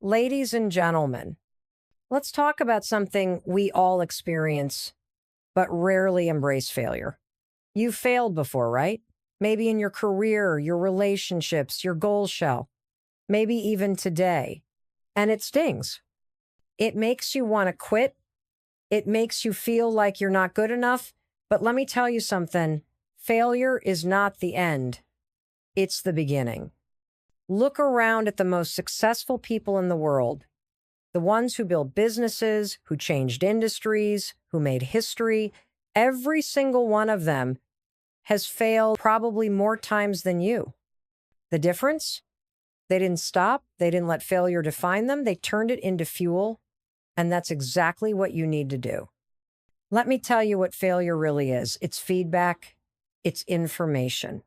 Ladies and gentlemen, let's talk about something we all experience, but rarely embrace failure. You've failed before, right? Maybe in your career, your relationships, your goal shell, maybe even today. And it stings. It makes you want to quit. It makes you feel like you're not good enough. But let me tell you something. Failure is not the end. It's the beginning. Look around at the most successful people in the world, the ones who built businesses, who changed industries, who made history. Every single one of them has failed probably more times than you. The difference? They didn't stop. They didn't let failure define them. They turned it into fuel. And that's exactly what you need to do. Let me tell you what failure really is. It's feedback. It's information.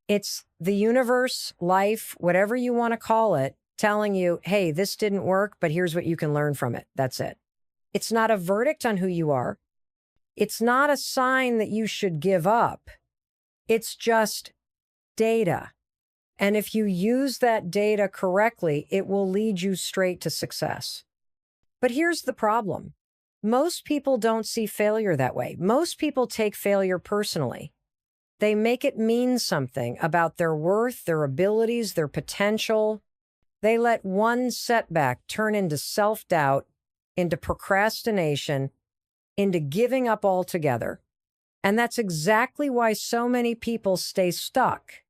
It's the universe, life, whatever you want to call it, telling you, hey, this didn't work, but here's what you can learn from it. That's it. It's not a verdict on who you are. It's not a sign that you should give up. It's just data. And if you use that data correctly, it will lead you straight to success. But here's the problem. Most people don't see failure that way. Most people take failure personally. They make it mean something about their worth, their abilities, their potential. They let one setback turn into self-doubt, into procrastination, into giving up altogether. And that's exactly why so many people stay stuck.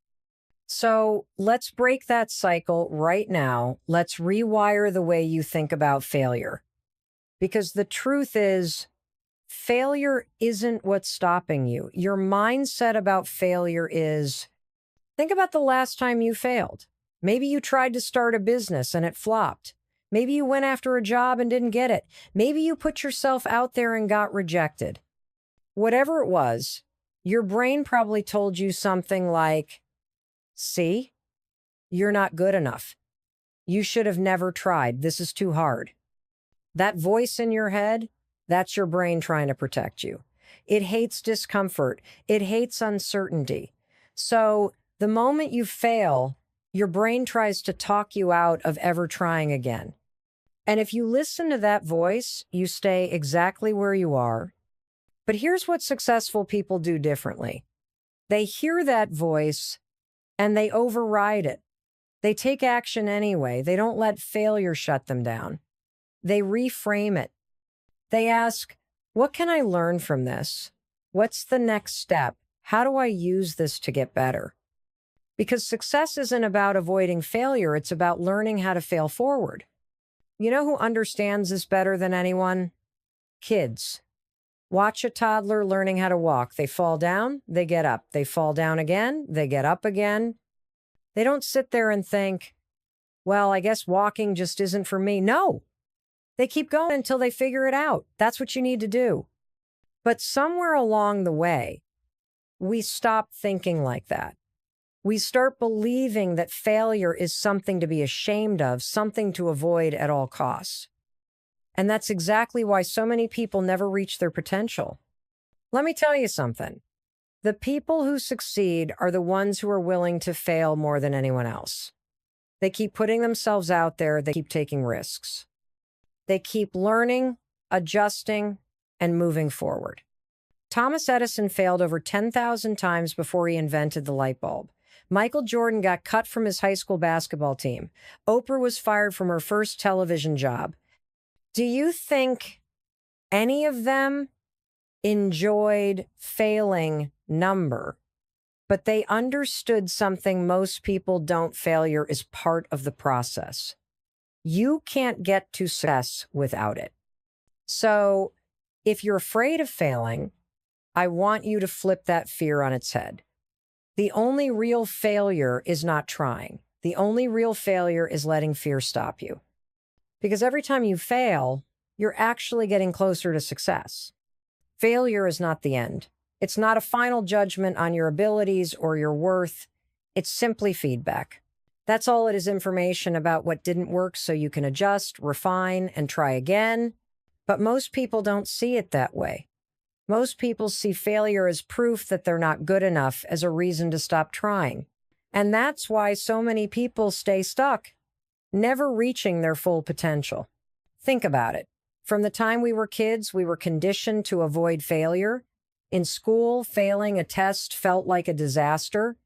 So let's break that cycle right now. Let's rewire the way you think about failure. Because the truth is, failure isn't what's stopping you. Your mindset about failure is, think about the last time you failed. Maybe you tried to start a business and it flopped. Maybe you went after a job and didn't get it. Maybe you put yourself out there and got rejected. Whatever it was, your brain probably told you something like, see, you're not good enough. You should have never tried. This is too hard. That voice in your head, that's your brain trying to protect you. It hates discomfort. It hates uncertainty. So the moment you fail, your brain tries to talk you out of ever trying again. And if you listen to that voice, you stay exactly where you are. But here's what successful people do differently. They hear that voice and they override it. They take action anyway. They don't let failure shut them down. They reframe it. They ask, what can I learn from this? What's the next step? How do I use this to get better? Because success isn't about avoiding failure. It's about learning how to fail forward. You know who understands this better than anyone? Kids. Watch a toddler learning how to walk. They fall down, they get up. They fall down again, they get up again. They don't sit there and think, well, I guess walking just isn't for me. No. They keep going until they figure it out. That's what you need to do. But somewhere along the way, we stop thinking like that. We start believing that failure is something to be ashamed of, something to avoid at all costs. And that's exactly why so many people never reach their potential. Let me tell you something. The people who succeed are the ones who are willing to fail more than anyone else. They keep putting themselves out there. They keep taking risks. They keep learning, adjusting, and moving forward. Thomas Edison failed over 10,000 times before he invented the light bulb. Michael Jordan got cut from his high school basketball team. Oprah was fired from her first television job. Do you think any of them enjoyed failing number, but they understood something most people don't? Failure is part of the process. You can't get to success without it. So if you're afraid of failing, I want you to flip that fear on its head. The only real failure is not trying. The only real failure is letting fear stop you. Because every time you fail, you're actually getting closer to success. Failure is not the end. It's not a final judgment on your abilities or your worth. It's simply feedback. That's all it is, information about what didn't work so you can adjust, refine, and try again. But most people don't see it that way. Most people see failure as proof that they're not good enough, as a reason to stop trying. And that's why so many people stay stuck. never reaching their full potential. Think about it. From the time we were kids, we were conditioned to avoid failure. In school, failing a test felt like a disaster.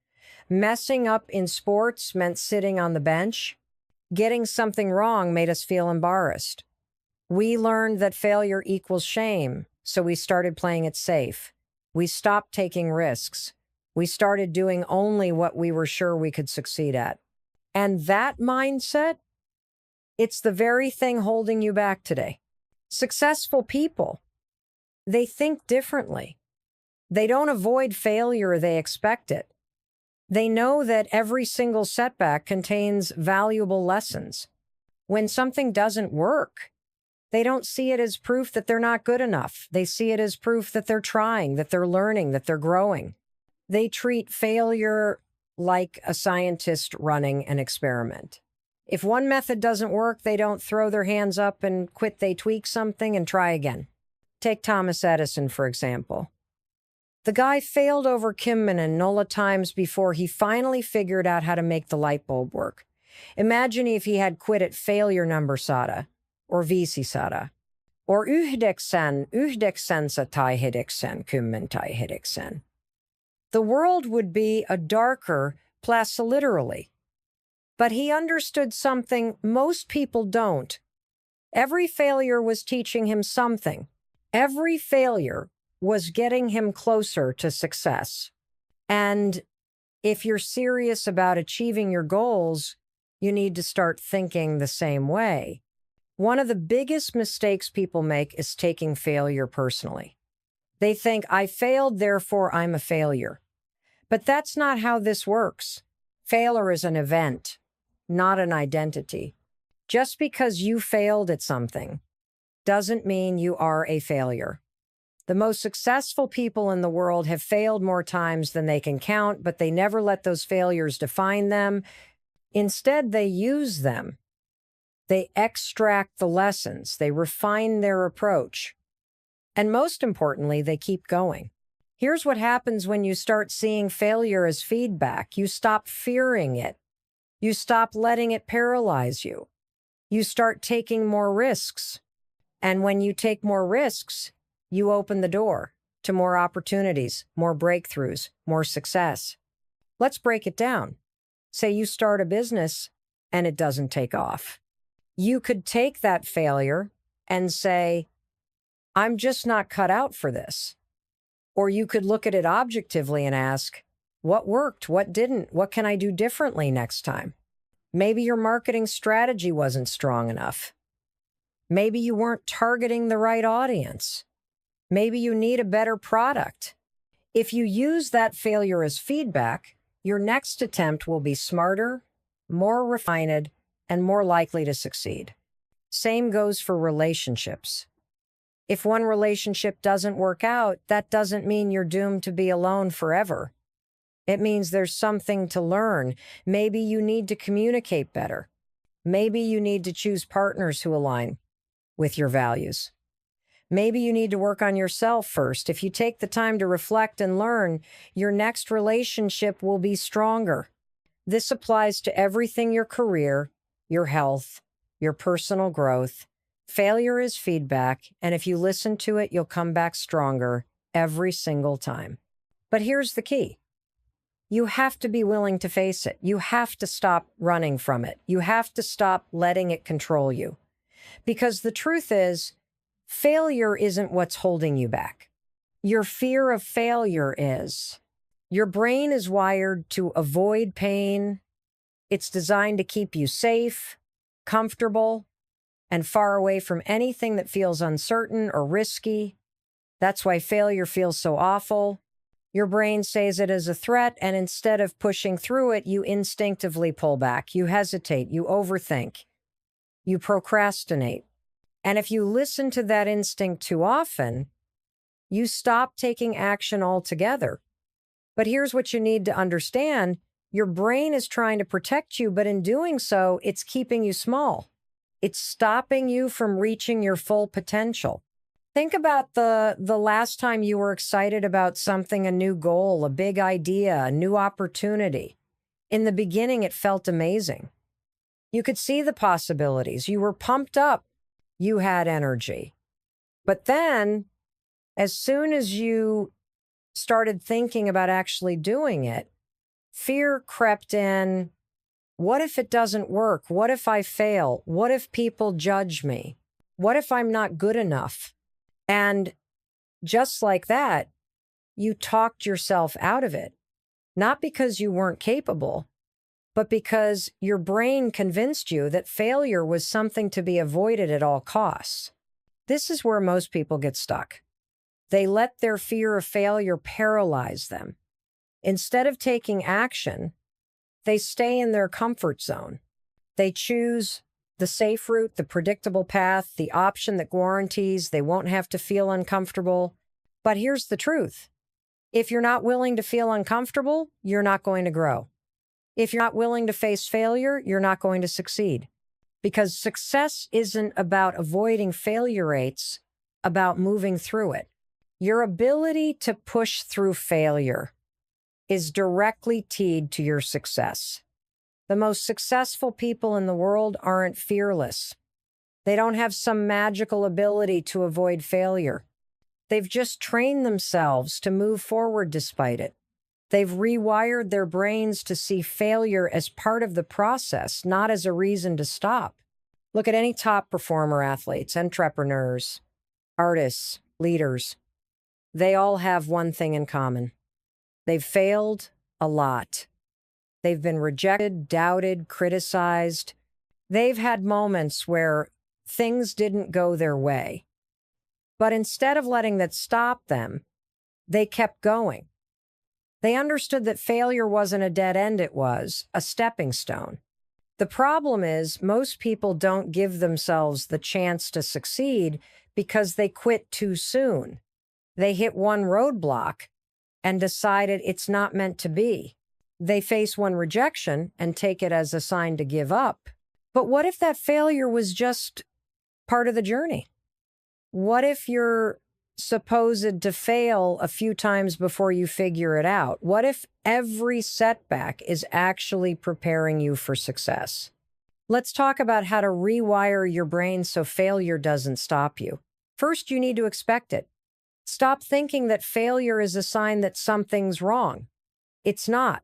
Messing up in sports meant sitting on the bench. Getting something wrong made us feel embarrassed. We learned that failure equals shame, so we started playing it safe. We stopped taking risks. We started doing only what we were sure we could succeed at. And that mindset, it's the very thing holding you back today. Successful people, they think differently. They don't avoid failure, they expect it. They know that every single setback contains valuable lessons. When something doesn't work, they don't see it as proof that they're not good enough. They see it as proof that they're trying, that they're learning, that they're growing. They treat failure like a scientist running an experiment. If one method doesn't work, they don't throw their hands up and quit. They tweak something and try again. Take Thomas Edison, for example. The guy failed over Kimmen Nola times before he finally figured out how to make the light bulb work. Imagine if he had quit at failure number sada, or viisi sada, or yhdeksän kymmenen tai yhdeksän. The world would be a darker place literally. But he understood something most people don't. Every failure was teaching him something. Every failure was getting him closer to success. And if you're serious about achieving your goals, you need to start thinking the same way. One of the biggest mistakes people make is taking failure personally. They think, I failed, therefore I'm a failure. But that's not how this works. Failure is an event, not an identity. Just because you failed at something doesn't mean you are a failure. The most successful people in the world have failed more times than they can count, but they never let those failures define them. Instead, they use them. They extract the lessons. They refine their approach. And most importantly, they keep going. Here's what happens when you start seeing failure as feedback. You stop fearing it. You stop letting it paralyze you. You start taking more risks. And when you take more risks, you open the door to more opportunities, more breakthroughs, more success. Let's break it down. Say you start a business and it doesn't take off. You could take that failure and say, I'm just not cut out for this. Or you could look at it objectively and ask, what worked? What didn't? What can I do differently next time? Maybe your marketing strategy wasn't strong enough. Maybe you weren't targeting the right audience. Maybe you need a better product. If you use that failure as feedback, your next attempt will be smarter, more refined, and more likely to succeed. Same goes for relationships. If one relationship doesn't work out, that doesn't mean you're doomed to be alone forever. It means there's something to learn. Maybe you need to communicate better. Maybe you need to choose partners who align with your values. Maybe you need to work on yourself first. If you take the time to reflect and learn, your next relationship will be stronger. This applies to everything: your career, your health, your personal growth. Failure is feedback, and if you listen to it, you'll come back stronger every single time. But here's the key. You have to be willing to face it. You have to stop running from it. You have to stop letting it control you. Because the truth is, failure isn't what's holding you back. Your fear of failure is. Your brain is wired to avoid pain. It's designed to keep you safe, comfortable, and far away from anything that feels uncertain or risky. That's why failure feels so awful. Your brain sees it as a threat, and instead of pushing through it, you instinctively pull back. You hesitate, you overthink, you procrastinate. And if you listen to that instinct too often, you stop taking action altogether. But here's what you need to understand. Your brain is trying to protect you, but in doing so, it's keeping you small. It's stopping you from reaching your full potential. Think about the last time you were excited about something, a new goal, a big idea, a new opportunity. In the beginning, it felt amazing. You could see the possibilities. You were pumped up. You had energy. But then, as soon as you started thinking about actually doing it, fear crept in. What if it doesn't work? What if I fail? What if people judge me? What if I'm not good enough? And just like that, you talked yourself out of it, not because you weren't capable, but because your brain convinced you that failure was something to be avoided at all costs. This is where most people get stuck. They let their fear of failure paralyze them. Instead of taking action, they stay in their comfort zone. They choose the safe route, the predictable path, the option that guarantees they won't have to feel uncomfortable. But here's the truth. If you're not willing to feel uncomfortable, you're not going to grow. If you're not willing to face failure, you're not going to succeed. Because success isn't about avoiding failure rates, about moving through it. Your ability to push through failure is directly tied to your success. The most successful people in the world aren't fearless. They don't have some magical ability to avoid failure. They've just trained themselves to move forward despite it. They've rewired their brains to see failure as part of the process, not as a reason to stop. Look at any top performer athletes, entrepreneurs, artists, leaders. They all have one thing in common. They've failed a lot. They've been rejected, doubted, criticized. They've had moments where things didn't go their way. But instead of letting that stop them, they kept going. They understood that failure wasn't a dead end, it was a stepping stone. The problem is most people don't give themselves the chance to succeed because they quit too soon. They hit one roadblock and decided it's not meant to be. They face one rejection and take it as a sign to give up. But what if that failure was just part of the journey? What if you're supposed to fail a few times before you figure it out? What if every setback is actually preparing you for success? Let's talk about how to rewire your brain so failure doesn't stop you. First, you need to expect it. Stop thinking that failure is a sign that something's wrong. It's not.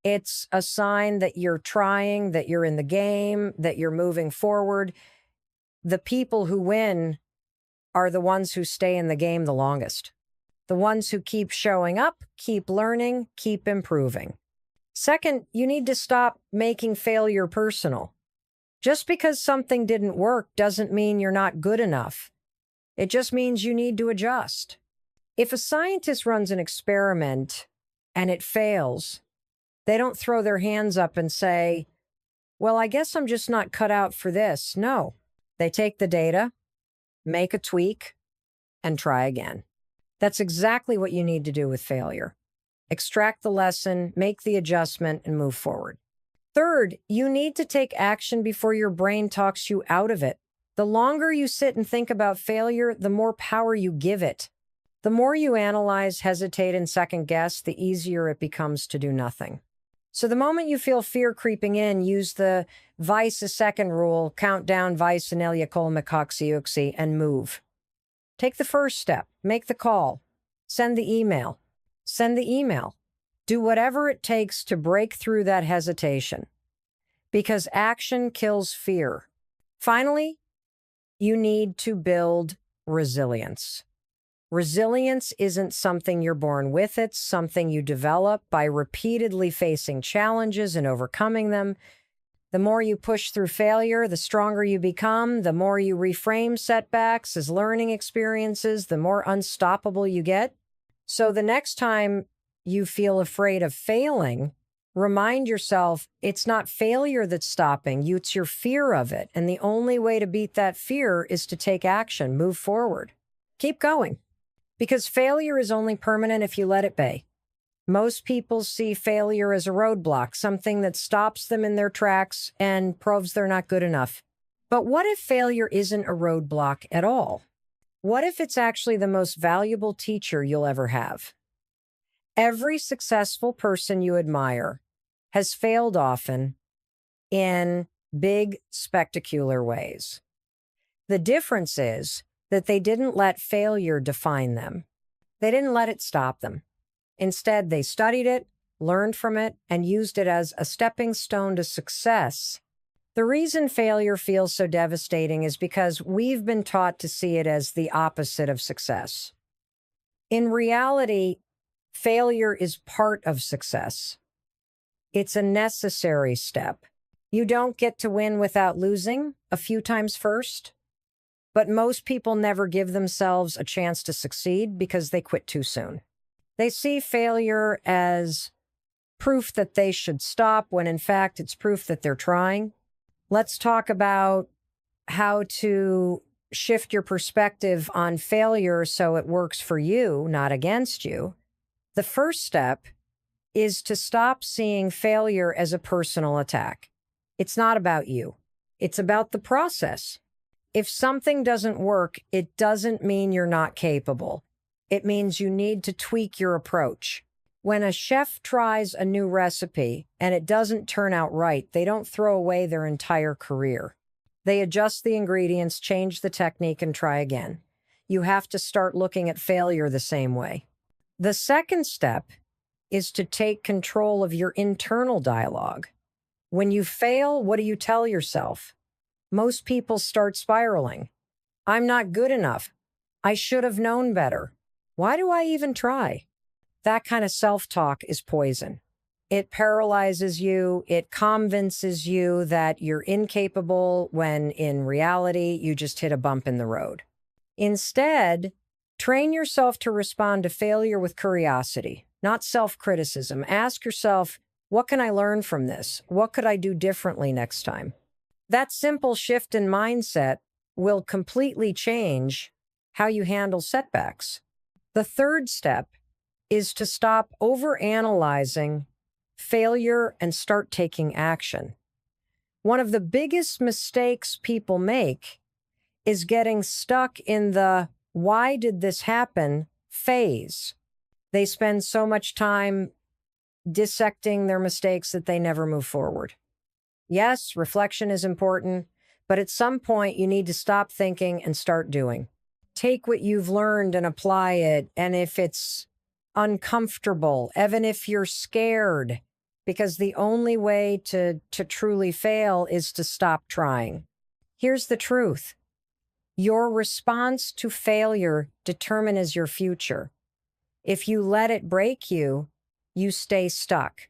It's a sign that you're trying, that you're in the game, that you're moving forward. The people who win are the ones who stay in the game the longest. The ones who keep showing up, keep learning, keep improving. Second, you need to stop making failure personal. Just because something didn't work doesn't mean you're not good enough. It just means you need to adjust. If a scientist runs an experiment and it fails, they don't throw their hands up and say, well, I guess I'm just not cut out for this. No, they take the data, make a tweak, and try again. That's exactly what you need to do with failure. Extract the lesson, make the adjustment, and move forward. Third, you need to take action before your brain talks you out of it. The longer you sit and think about failure, the more power you give it. The more you analyze, hesitate, and second guess, the easier it becomes to do nothing. So the moment you feel fear creeping in, use the vice a second rule, count down vice and Eliakolmikoxiuxi, and move. Take the first step, make the call, send the email. Send the email. Do whatever it takes to break through that hesitation, because action kills fear. Finally, you need to build resilience. Resilience isn't something you're born with. It's something you develop by repeatedly facing challenges and overcoming them. The more you push through failure, the stronger you become. The more you reframe setbacks as learning experiences, the more unstoppable you get. So the next time you feel afraid of failing, remind yourself it's not failure that's stopping you, it's your fear of it. And the only way to beat that fear is to take action, move forward. Keep going. Because failure is only permanent if you let it be. Most people see failure as a roadblock, something that stops them in their tracks and proves they're not good enough. But what if failure isn't a roadblock at all? What if it's actually the most valuable teacher you'll ever have? Every successful person you admire has failed often in big, spectacular ways. The difference is that they didn't let failure define them. They didn't let it stop them. Instead, they studied it, learned from it, and used it as a stepping stone to success. The reason failure feels so devastating is because we've been taught to see it as the opposite of success. In reality, failure is part of success. It's a necessary step. You don't get to win without losing a few times first, but most people never give themselves a chance to succeed because they quit too soon. They see failure as proof that they should stop when in fact it's proof that they're trying. Let's talk about how to shift your perspective on failure so it works for you, not against you. The first step is to stop seeing failure as a personal attack. It's not about you. It's about the process. If something doesn't work, it doesn't mean you're not capable. It means you need to tweak your approach. When a chef tries a new recipe and it doesn't turn out right, they don't throw away their entire career. They adjust the ingredients, change the technique, and try again. You have to start looking at failure the same way. The second step is to take control of your internal dialogue. When you fail, what do you tell yourself? Most people start spiraling. I'm not good enough. I should have known better. Why do I even try? That kind of self-talk is poison. It paralyzes you. It convinces you that you're incapable when in reality, you just hit a bump in the road. Instead, train yourself to respond to failure with curiosity, not self-criticism. Ask yourself, what can I learn from this? What could I do differently next time? That simple shift in mindset will completely change how you handle setbacks. The third step is to stop overanalyzing failure and start taking action. One of the biggest mistakes people make is getting stuck in the "why did this happen" phase. They spend so much time dissecting their mistakes that they never move forward. Yes, reflection is important, but at some point you need to stop thinking and start doing. Take what you've learned and apply it, and if it's uncomfortable, even if you're scared, because the only way to truly fail is to stop trying. Here's the truth. Your response to failure determines your future. If you let it break you, you stay stuck.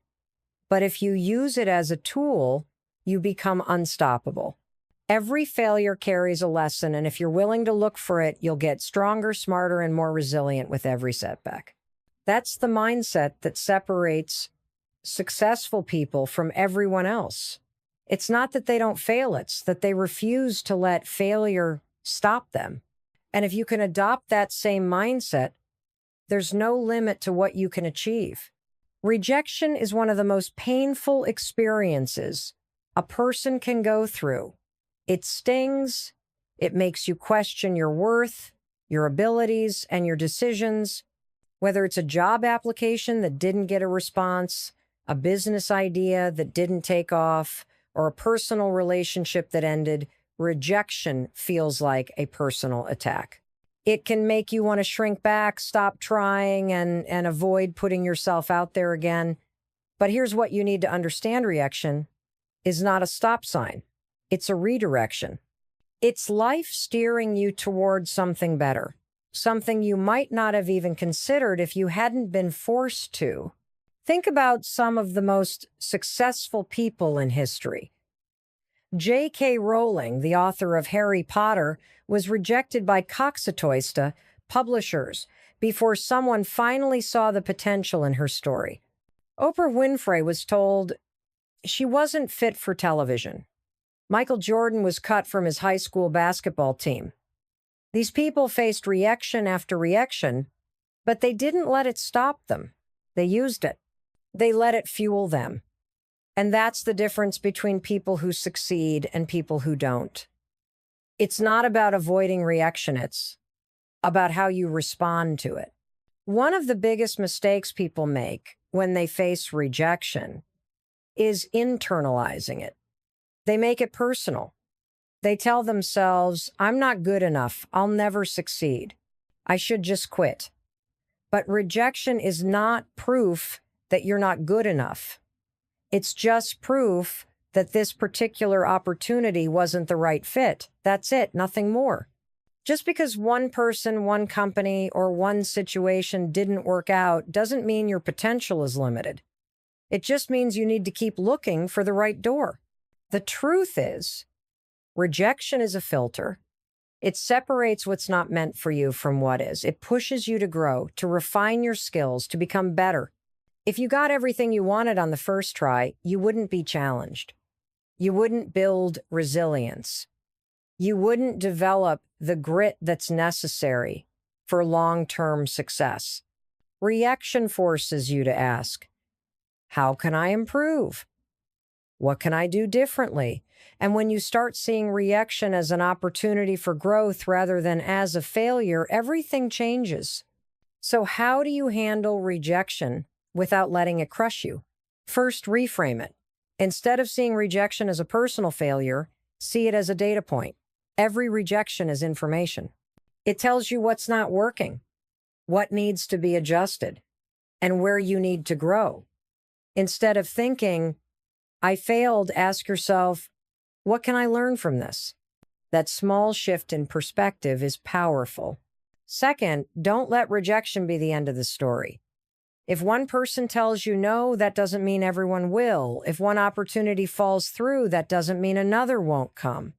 But if you use it as a tool, you become unstoppable. Every failure carries a lesson, and if you're willing to look for it, you'll get stronger, smarter, and more resilient with every setback. That's the mindset that separates successful people from everyone else. It's not that they don't fail, it's that they refuse to let failure stop them. And if you can adopt that same mindset, there's no limit to what you can achieve. Rejection is one of the most painful experiences a person can go through. It stings, it makes you question your worth, your abilities, and your decisions. Whether it's a job application that didn't get a response, a business idea that didn't take off, or a personal relationship that ended, rejection feels like a personal attack. It can make you want to shrink back, stop trying, and avoid putting yourself out there again. But here's what you need to understand. Rejection is not a stop sign. It's a redirection. It's life steering you towards something better, something you might not have even considered if you hadn't been forced to. Think about some of the most successful people in history. J.K. Rowling, the author of Harry Potter, was rejected by Coxitoista publishers before someone finally saw the potential in her story. Oprah Winfrey was told she wasn't fit for television. Michael Jordan was cut from his high school basketball team. These people faced reaction after reaction, but they didn't let it stop them. They used it. They let it fuel them. And that's the difference between people who succeed and people who don't. It's not about avoiding reaction, it's about how you respond to it. One of the biggest mistakes people make when they face rejection is internalizing it. They make it personal. They tell themselves, I'm not good enough. I'll never succeed. I should just quit. But rejection is not proof that you're not good enough. It's just proof that this particular opportunity wasn't the right fit. That's it, nothing more. Just because one person, one company, or one situation didn't work out doesn't mean your potential is limited. It just means you need to keep looking for the right door. The truth is, rejection is a filter. It separates what's not meant for you from what is. It pushes you to grow, to refine your skills, to become better. If you got everything you wanted on the first try, you wouldn't be challenged. You wouldn't build resilience. You wouldn't develop the grit that's necessary for long-term success. Reaction forces you to ask, how can I improve? What can I do differently? And when you start seeing rejection as an opportunity for growth rather than as a failure, everything changes. So how do you handle rejection without letting it crush you? First, reframe it. Instead of seeing rejection as a personal failure, see it as a data point. Every rejection is information. It tells you what's not working, what needs to be adjusted, and where you need to grow. Instead of thinking, I failed, ask yourself, what can I learn from this? That small shift in perspective is powerful. Second, don't let rejection be the end of the story. If one person tells you no, that doesn't mean everyone will. If one opportunity falls through, that doesn't mean another won't come.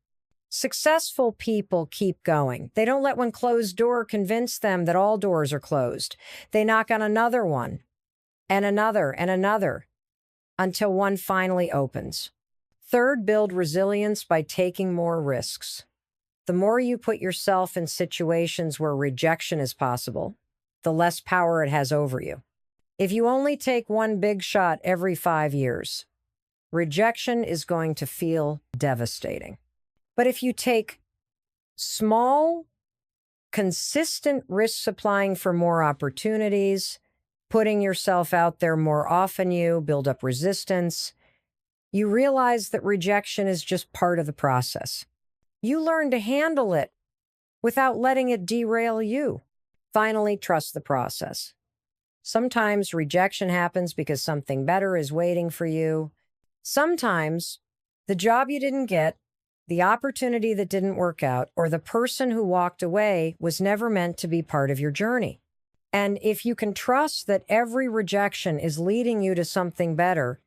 Successful people keep going. They don't let one closed door convince them that all doors are closed. They knock on another one, and another, until one finally opens. Third, build resilience by taking more risks. The more you put yourself in situations where rejection is possible, the less power it has over you. If you only take one big shot every 5 years, rejection is going to feel devastating. But if you take small, consistent risks applying for more opportunities, putting yourself out there more often, you build up resistance, you realize that rejection is just part of the process. You learn to handle it without letting it derail you. Finally, trust the process. Sometimes rejection happens because something better is waiting for you. Sometimes the job you didn't get, the opportunity that didn't work out, or the person who walked away was never meant to be part of your journey. And if you can trust that every rejection is leading you to something better,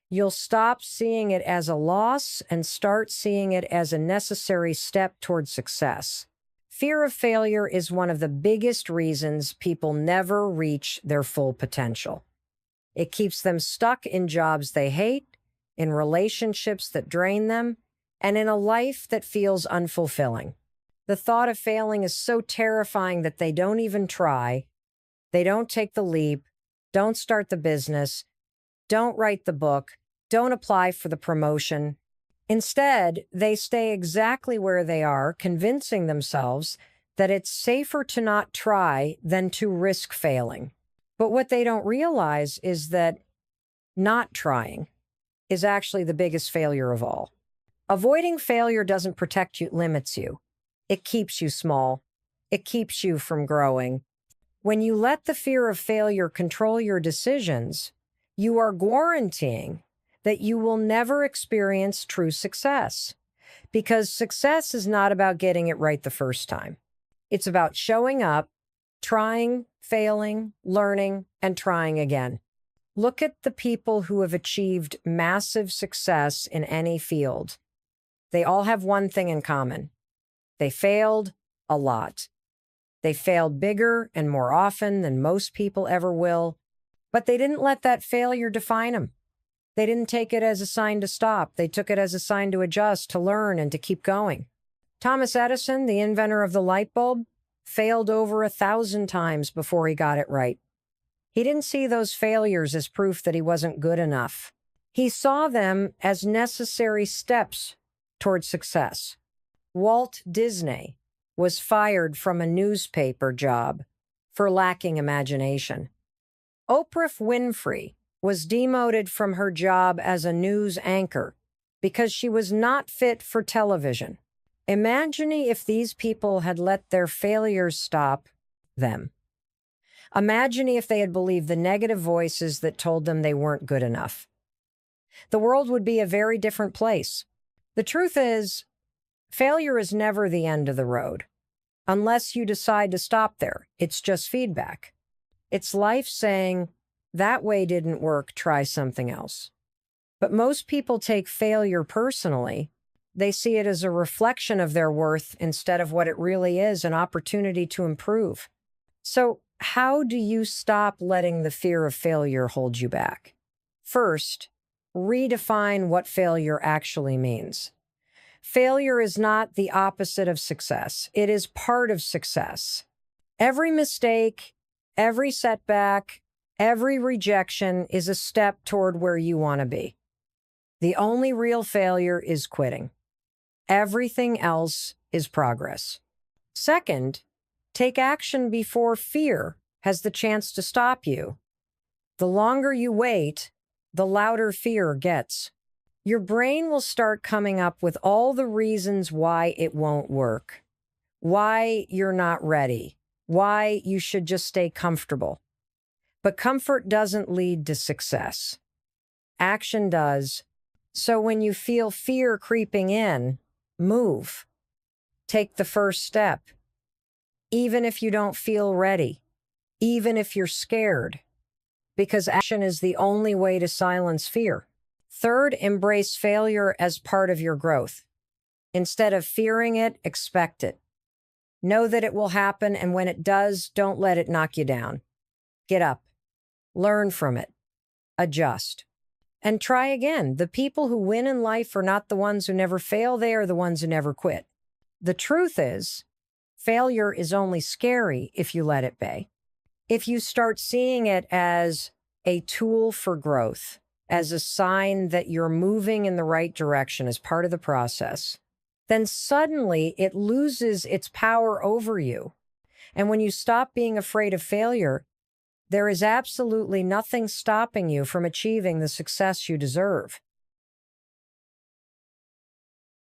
you'll stop seeing it as a loss and start seeing it as a necessary step toward success. Fear of failure is one of the biggest reasons people never reach their full potential. It keeps them stuck in jobs they hate, in relationships that drain them, and in a life that feels unfulfilling. The thought of failing is so terrifying that they don't even try, they don't take the leap, don't start the business, don't write the book, don't apply for the promotion. Instead, they stay exactly where they are, convincing themselves that it's safer to not try than to risk failing. But what they don't realize is that not trying is actually the biggest failure of all. Avoiding failure doesn't protect you, it limits you. It keeps you small. It keeps you from growing. When you let the fear of failure control your decisions, you are guaranteeing that you will never experience true success. Because success is not about getting it right the first time. It's about showing up, trying, failing, learning, and trying again. Look at the people who have achieved massive success in any field. They all have one thing in common. They failed a lot. They failed bigger and more often than most people ever will, but they didn't let that failure define them. They didn't take it as a sign to stop. They took it as a sign to adjust, to learn, and to keep going. Thomas Edison, the inventor of the light bulb, failed over 1,000 times before he got it right. He didn't see those failures as proof that he wasn't good enough. He saw them as necessary steps toward success. Walt Disney was fired from a newspaper job for lacking imagination. Oprah Winfrey was demoted from her job as a news anchor because she was not fit for television. Imagine if these people had let their failures stop them. Imagine if they had believed the negative voices that told them they weren't good enough. The world would be a very different place. The truth is, failure is never the end of the road. Unless you decide to stop there, it's just feedback. It's life saying, that way didn't work, try something else. But most people take failure personally. They see it as a reflection of their worth instead of what it really is, an opportunity to improve. So, how do you stop letting the fear of failure hold you back? First, redefine what failure actually means. Failure is not the opposite of success. It is part of success. Every mistake, every setback, every rejection is a step toward where you want to be. The only real failure is quitting. Everything else is progress. Second, take action before fear has the chance to stop you. The longer you wait, the louder fear gets. Your brain will start coming up with all the reasons why it won't work, why you're not ready, why you should just stay comfortable. But comfort doesn't lead to success. Action does. So when you feel fear creeping in, move. Take the first step. Even if you don't feel ready, even if you're scared, because action is the only way to silence fear. Third, embrace failure as part of your growth. Instead of fearing it, expect it. Know that it will happen, and when it does, don't let it knock you down. Get up, learn from it, adjust, and try again. The people who win in life are not the ones who never fail, they are the ones who never quit. The truth is, failure is only scary if you let it be. If you start seeing it as a tool for growth, as a sign that you're moving in the right direction as part of the process, then suddenly it loses its power over you. And when you stop being afraid of failure, there is absolutely nothing stopping you from achieving the success you deserve.